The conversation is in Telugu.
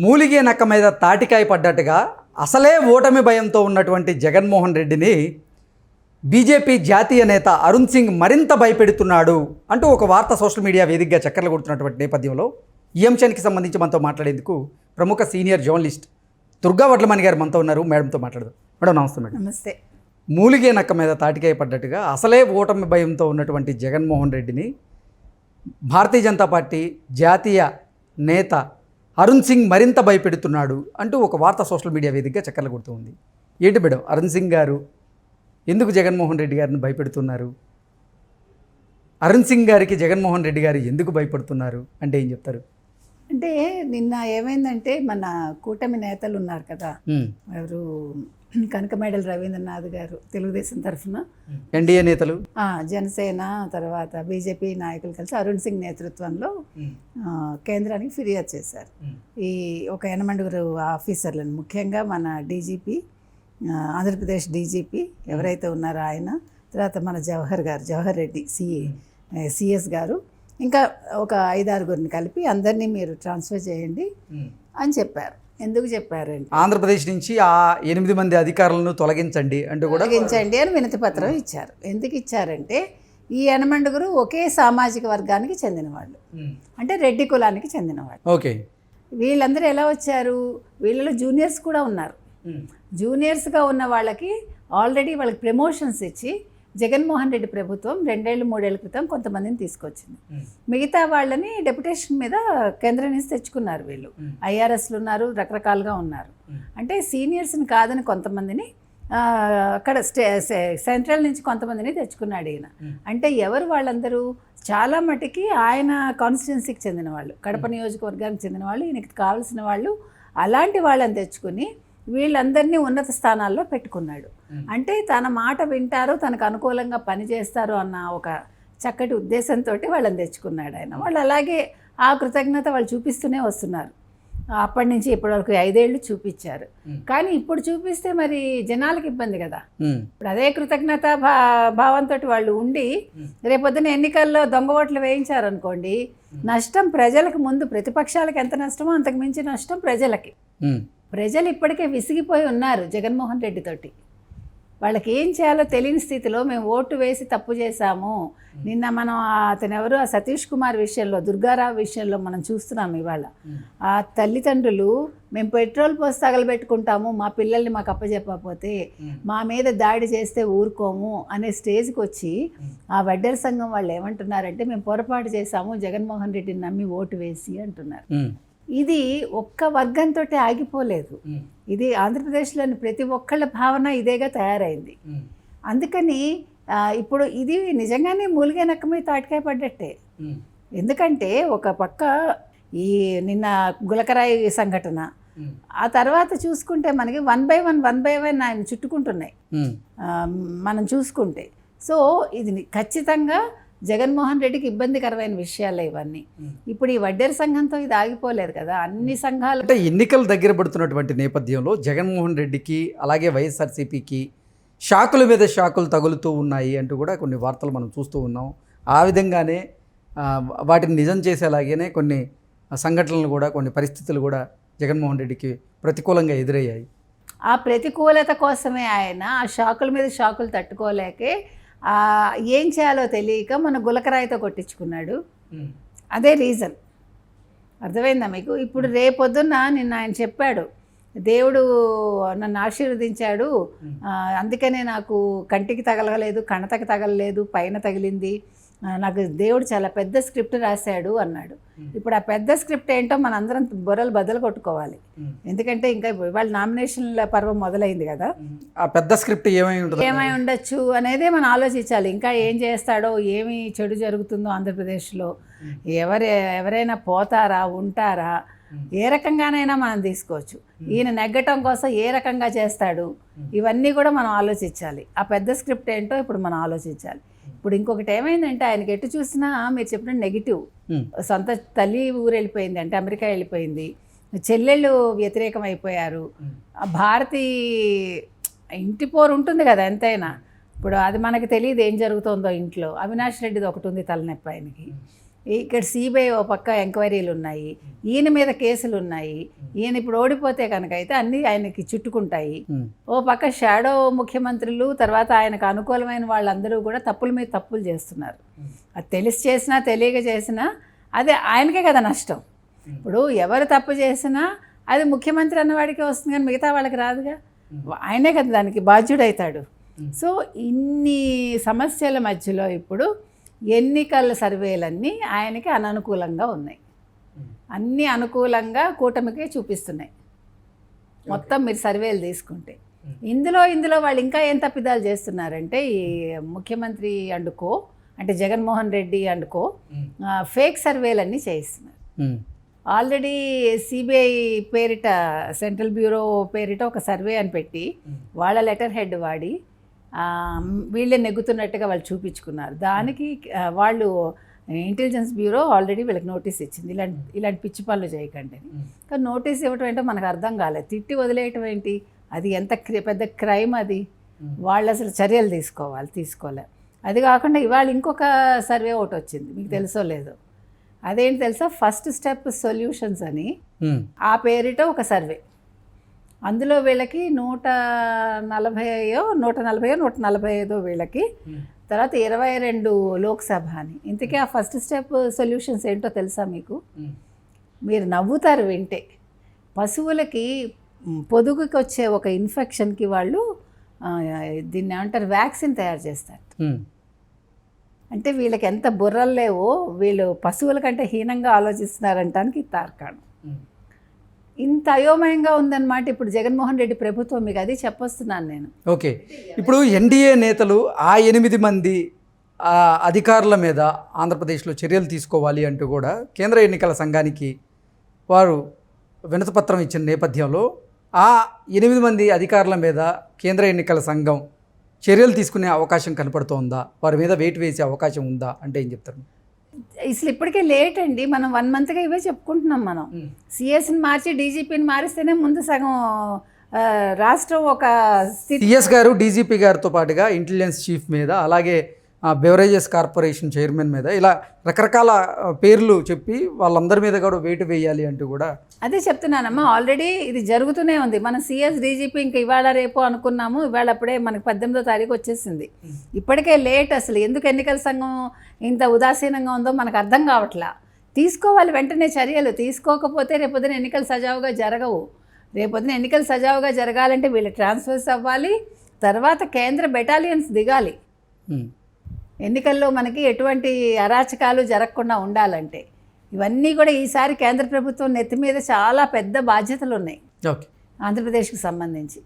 మూలిగే నక్క మీద తాటికాయ పడ్డట్టుగా అసలే ఓటమి భయంతో ఉన్నటువంటి జగన్మోహన్ రెడ్డిని బీజేపీ జాతీయ నేత అరుణ్ సింగ్ మరింత భయపెడుతున్నాడు అంటూ ఒక వార్త సోషల్ మీడియా వేదికగా చక్కర్లు కొడుతున్నటువంటి నేపథ్యంలో ఈ అంశానికి సంబంధించి మనతో మాట్లాడేందుకు ప్రముఖ సీనియర్ జర్నలిస్ట్ దుర్గా వడ్లమణి గారు మనతో ఉన్నారు. మేడంతో మాట్లాడదాం. మేడం నమస్తే. మేడం నమస్తే. మూలిగే నక్క మీద తాటికాయ పడ్డట్టుగా అసలే ఓటమి భయంతో ఉన్నటువంటి జగన్మోహన్ రెడ్డిని భారతీయ జనతా పార్టీ జాతీయ నేత అరుణ్ సింగ్ మరింత భయపెడుతున్నాడు అంటూ ఒక వార్త సోషల్ మీడియా వేదికగా చక్కర్లు కొడుతూ ఉంది. ఏంటి మేడం, అరుణ్ సింగ్ గారు ఎందుకు జగన్మోహన్ రెడ్డి గారిని భయపెడుతున్నారు? అరుణ్ సింగ్ గారికి జగన్మోహన్ రెడ్డి గారు ఎందుకు భయపడుతున్నారు అంటే ఏం చెప్తారు? అంటే నిన్న ఏమైందంటే మన కూటమి నేతలు ఉన్నారు కదా, ఎవరు కనకమేడల రవీంద్రనాథ్ గారు తెలుగుదేశం తరఫున, ఎన్డీఏ నేతలు, జనసేన, తర్వాత బీజేపీ నాయకులు కలిసి అరుణ్ సింగ్ నేతృత్వంలో కేంద్రానికి ఫిర్యాదు చేశారు. ఈ ఒక 8 ఆఫీసర్లను, ముఖ్యంగా మన డీజీపీ, ఆంధ్రప్రదేశ్ డీజీపీ ఎవరైతే ఉన్నారో ఆయన, తర్వాత మన జవహర్ రెడ్డి సిఎస్ గారు, ఇంకా ఒక 5-6 కలిపి అందరినీ మీరు ట్రాన్స్ఫర్ చేయండి అని చెప్పారు. ఎందుకు చెప్పారంటే ఆంధ్రప్రదేశ్ నుంచి ఆ 8 మంది అధికారులను తొలగించండి అంటూ కూడా తొలగించండి అని వినతి పత్రం ఇచ్చారు. ఎందుకు ఇచ్చారంటే ఈ 8 ఒకే సామాజిక వర్గానికి చెందిన వాళ్ళు, అంటే రెడ్డి కులానికి చెందిన వాళ్ళు. ఓకే, వీళ్ళందరూ ఎలా వచ్చారు? వీళ్ళలో జూనియర్స్ కూడా ఉన్నారు. జూనియర్స్గా ఉన్న వాళ్ళకి ఆల్రెడీ వాళ్ళకి ప్రమోషన్స్ ఇచ్చి జగన్మోహన్ రెడ్డి ప్రభుత్వం 2-3 ఏళ్ల క్రితం కొంతమందిని తీసుకొచ్చింది. మిగతా వాళ్ళని డెప్యుటేషన్ మీద కేంద్రం నుంచి తెచ్చుకున్నారు. వీళ్ళు ఐఆర్ఎస్లు ఉన్నారు, రకరకాలుగా ఉన్నారు. అంటే సీనియర్స్ని కాదని కొంతమందిని అక్కడ సెంట్రల్ నుంచి కొంతమందిని తెచ్చుకున్నాడు ఈయన. అంటే ఎవరు వాళ్ళందరూ? చాలా మటుకి ఆయన కాన్స్టిట్యున్సీకి చెందిన వాళ్ళు, కడప నియోజకవర్గానికి చెందిన వాళ్ళు, ఈయనకి కావాల్సిన వాళ్ళు. అలాంటి వాళ్ళని తెచ్చుకుని వీళ్ళందరినీ ఉన్నత స్థానాల్లో పెట్టుకున్నాడు. అంటే తన మాట వింటారు, తనకు అనుకూలంగా పనిచేస్తారు అన్న ఒక చక్కటి ఉద్దేశంతో వాళ్ళని తెచ్చుకున్నాడు ఆయన. వాళ్ళు అలాగే ఆ కృతజ్ఞత వాళ్ళు చూపిస్తూనే వస్తున్నారు. అప్పటి నుంచి ఇప్పటివరకు 5 ఏళ్ళు చూపించారు. కానీ ఇప్పుడు చూపిస్తే మరి జనాలకు ఇబ్బంది కదా. ఇప్పుడు అదే కృతజ్ఞత భావంతో వాళ్ళు ఉండి రేపొద్దున ఎన్నికల్లో దొంగ ఓట్లు వేయించారనుకోండి, నష్టం ప్రజలకు. ముందు ప్రతిపక్షాలకు ఎంత నష్టమో అంతకు మించి నష్టం ప్రజలకి. ప్రజలు ఇప్పటికే విసిగిపోయి ఉన్నారు జగన్మోహన్ రెడ్డితోటి. వాళ్ళకి ఏం చేయాలో తెలియని స్థితిలో మేము ఓటు వేసి తప్పు చేశాము. నిన్న మనం అతను ఎవరు, ఆ సతీష్ కుమార్ విషయంలో, దుర్గారావు విషయంలో మనం చూస్తున్నాం. ఇవాళ ఆ తల్లిదండ్రులు మేము పెట్రోల్ పోసి తగలబెట్టుకుంటాము, మా పిల్లల్ని మాకు అప్పచెప్పకపోతే, మా మీద దాడి చేస్తే ఊరుకోము అనే స్టేజ్కి వచ్చి ఆ వడ్డెర సంఘం వాళ్ళు ఏమంటున్నారంటే మేము పొరపాటు చేశాము, జగన్మోహన్ రెడ్డిని నమ్మి ఓటు వేసి అంటున్నారు. ఇది ఒక్క వర్గంతో ఆగిపోలేదు. ఇది ఆంధ్రప్రదేశ్లోని ప్రతి ఒక్కళ్ళ భావన ఇదేగా తయారైంది. అందుకని ఇప్పుడు ఇది నిజంగానే మూలిగే నక్క మీద తాటికాయ పడ్డట్టే. ఎందుకంటే ఒక పక్క ఈ నిన్న గులకరాయి సంఘటన, ఆ తర్వాత చూసుకుంటే మనకి 1 by 1 ఆయన చుట్టుకుంటున్నాయి మనం చూసుకుంటే. సో ఇది ఖచ్చితంగా జగన్మోహన్ రెడ్డికి ఇబ్బందికరమైన విషయాలే ఇవన్నీ. ఇప్పుడు ఈ వడ్డెర సంఘంతో ఇది ఆగిపోలేదు కదా, అన్ని సంఘాలు. అంటే ఎన్నికలు దగ్గర పడుతున్నటువంటి నేపథ్యంలో జగన్మోహన్ రెడ్డికి అలాగే వైఎస్ఆర్సీపీకి షాకుల మీద షాకులు తగులుతూ ఉన్నాయి అంటూ కూడా కొన్ని వార్తలు మనం చూస్తూ ఉన్నాం. ఆ విధంగానే వాటిని నిజం చేసేలాగానే కొన్ని సంఘటనలు కూడా, కొన్ని పరిస్థితులు కూడా జగన్మోహన్ రెడ్డికి ప్రతికూలంగా ఎదురయ్యాయి. ఆ ప్రతికూలత కోసమే ఆయన ఆ షాకుల మీద షాకులు తట్టుకోలేకే ఏం చేయాలో తెలియక మన గులకరాయితో కొట్టించుకున్నాడు. అదే రీజన్. అర్థమైందా మీకు? ఇప్పుడు రేపొద్దున్న నిన్న ఆయన చెప్పాడు, దేవుడు నన్ను ఆశీర్వదించాడు, అందుకనే నాకు కంటికి తగలలేదు, కణతకి తగలలేదు, పైన తగిలింది, నాకు దేవుడు చాలా పెద్ద స్క్రిప్ట్ రాశాడు అన్నాడు. ఇప్పుడు ఆ పెద్ద స్క్రిప్ట్ ఏంటో మనందరం బొర్రలు బద్దలు కొట్టుకోవాలి. ఎందుకంటే ఇంకా ఇవాళ నామినేషన్ల పర్వం మొదలైంది కదా. ఆ పెద్ద స్క్రిప్ట్ ఏమై ఉండొచ్చు అనేదే మనం ఆలోచించాలి. ఇంకా ఏం చేస్తాడో, ఏమి చెడు జరుగుతుందో ఆంధ్రప్రదేశ్లో, ఎవరైనా పోతారా, ఉంటారా, ఏ రకంగానైనా మనం తీసుకోవచ్చు. ఈయన నెగ్గటం కోసం ఏ రకంగా చేస్తాడు, ఇవన్నీ కూడా మనం ఆలోచించాలి. ఆ పెద్ద స్క్రిప్ట్ ఏంటో ఇప్పుడు మనం ఆలోచించాలి. ఇప్పుడు ఇంకొకటి ఏమైందంటే ఆయనకి ఎటు చూసినా మీరు చెప్పిన నెగిటివ్. సొంత తల్లి ఊరు వెళ్ళిపోయింది, అంటే అమెరికా వెళ్ళిపోయింది, చెల్లెళ్ళు వ్యతిరేకం అయిపోయారు, భారతి ఇంటి పోరు ఉంటుంది కదా ఎంతైనా. ఇప్పుడు అది మనకి తెలియదు ఏం జరుగుతుందో ఇంట్లో. అవినాష్ రెడ్డిది ఒకటి ఉంది తలనొప్పి ఆయనకి. ఇక్కడ సిబిఐ ఓ పక్క ఎంక్వైరీలు ఉన్నాయి, ఈయన మీద కేసులు ఉన్నాయి. ఈయన ఇప్పుడు ఓడిపోతే కనుక అయితే అన్నీ ఆయనకి చుట్టుకుంటాయి. ఓ పక్క షాడో ముఖ్యమంత్రులు, తర్వాత ఆయనకు అనుకూలమైన వాళ్ళందరూ కూడా తప్పుల మీద తప్పులు చేస్తున్నారు. అది తెలిసి చేసినా తెలియక చేసినా అదే ఆయనకే కదా నష్టం. ఇప్పుడు ఎవరు తప్పు చేసినా అది ముఖ్యమంత్రి అన్నవాడికే వస్తుంది, కానీ మిగతా వాళ్ళకి రాదుగా. ఆయనే కదా దానికి బాధ్యుడవుతాడు. సో ఇన్ని సమస్యల మధ్యలో ఇప్పుడు ఎన్నికల సర్వేలన్నీ ఆయనకి అననుకూలంగా ఉన్నాయి. అన్నీ అనుకూలంగా కూటమికే చూపిస్తున్నాయి మొత్తం మీరు సర్వేలు తీసుకుంటే. ఇందులో వాళ్ళు ఇంకా ఏం తప్పిదాలు చేస్తున్నారంటే, ఈ ముఖ్యమంత్రి అండుకో అంటే జగన్మోహన్ రెడ్డి అండుకో ఫేక్ సర్వేలన్నీ చేయిస్తున్నారు. ఆల్రెడీ సిబిఐ పేరిట, సెంట్రల్ బ్యూరో పేరిట ఒక సర్వే అని పెట్టి వాళ్ళ లెటర్ హెడ్ వాడి వీళ్ళే నెగ్గుతున్నట్టుగా వాళ్ళు చూపించుకున్నారు. దానికి వాళ్ళు ఇంటెలిజెన్స్ బ్యూరో ఆల్రెడీ వీళ్ళకి నోటీస్ ఇచ్చింది, ఇలాంటి పిచ్చి పనులు చేయకండి అని. కానీ నోటీస్ ఇవ్వటం ఏంటో మనకు అర్థం కాలేదు. తిట్టి వదిలేయటం ఏంటి? అది ఎంత పెద్ద క్రైమ్ అది. వాళ్ళు అసలు చర్యలు తీసుకోలే. అది కాకుండా ఇవాళ ఇంకొక సర్వే ఒకటి వచ్చింది, మీకు తెలుసో లేదో. అదేంటి తెలుసా? ఫస్ట్ స్టెప్ సొల్యూషన్స్ అని ఆ పేరిట ఒక సర్వే. అందులో వీళ్ళకి 145 వీళ్ళకి, తర్వాత 22 లోక్సభ అని. ఇంతకీ ఆ ఫస్ట్ స్టెప్ సొల్యూషన్స్ ఏంటో తెలుసా మీకు? మీరు నవ్వుతారు వింటే. పశువులకి పొదుగుకి వచ్చే ఒక ఇన్ఫెక్షన్కి వాళ్ళు దీన్ని ఏమంటారు, వ్యాక్సిన్ తయారు చేస్తారు. అంటే వీళ్ళకి ఎంత బుర్రలు లేవో, వీళ్ళు పశువుల కంటే హీనంగా ఆలోచిస్తున్నారంటానికి తార్కాణం. ఇంత అయోమయంగా ఉందన్నమాట ఇప్పుడు జగన్మోహన్ రెడ్డి ప్రభుత్వం. మీకు అది చెప్పొస్తున్నాను నేను. ఓకే, ఇప్పుడు ఎన్డీఏ నేతలు ఆ 8 మంది అధికారుల మీద ఆంధ్రప్రదేశ్లో చర్యలు తీసుకోవాలి అంటూ కూడా కేంద్ర ఎన్నికల సంఘానికి వారు వినతిపత్రం ఇచ్చిన నేపథ్యంలో ఆ 8 మంది అధికారుల మీద కేంద్ర ఎన్నికల సంఘం చర్యలు తీసుకునే అవకాశం కనపడుతోందా? వారి మీద వెయిట్ వేసే అవకాశం ఉందా అంటే ఏం చెప్తారు? అసలు ఇప్పటికే లేట్ అండి. మనం 1 మంత్గా ఇవే చెప్పుకుంటున్నాం. మనం సిఎస్ని మార్చి డీజీపీని మారిస్తేనే ముందు సగం రాష్ట్రం ఒక సిఎస్ గారు డీజీపీ గారితో పాటుగా ఇంటెలిజెన్స్ చీఫ్ మీద, అలాగే బెవరేజెస్ కార్పొరేషన్ చైర్మన్ మీద ఇలా రకరకాల పేర్లు చెప్పి వాళ్ళందరి మీద కూడా వెయిట్ వేయాలి అంటూ కూడా అదే చెప్తున్నానమ్మా. ఆల్రెడీ ఇది జరుగుతూనే ఉంది. మన సిఎస్ డీజీపీ ఇంకా ఇవాళ రేపు అనుకున్నాము, ఇవాళ అప్పుడే మనకి 18వ తారీఖు వచ్చేసింది. ఇప్పటికే లేట్. అసలు ఎందుకు ఎన్నికల సంఘం ఇంత ఉదాసీనంగా ఉందో మనకు అర్థం కావట్లా. తీసుకోవాలి వెంటనే చర్యలు. తీసుకోకపోతే రేపొద్దున ఎన్నికలు సజావుగా జరగవు. రేపొద్దున ఎన్నికలు సజావుగా జరగాలంటే వీళ్ళు ట్రాన్స్ఫర్స్ అవ్వాలి, తర్వాత కేంద్ర బెటాలియన్స్ దిగాలి. ఎన్నికల్లో మనకి ఎటువంటి అరాచకాలు జరగకుండా ఉండాలంటే ఇవన్నీ కూడా ఈసారి కేంద్ర ప్రభుత్వం నెత్తి మీద చాలా పెద్ద బాధ్యతలు ఉన్నాయి ఆంధ్రప్రదేశ్కి సంబంధించి.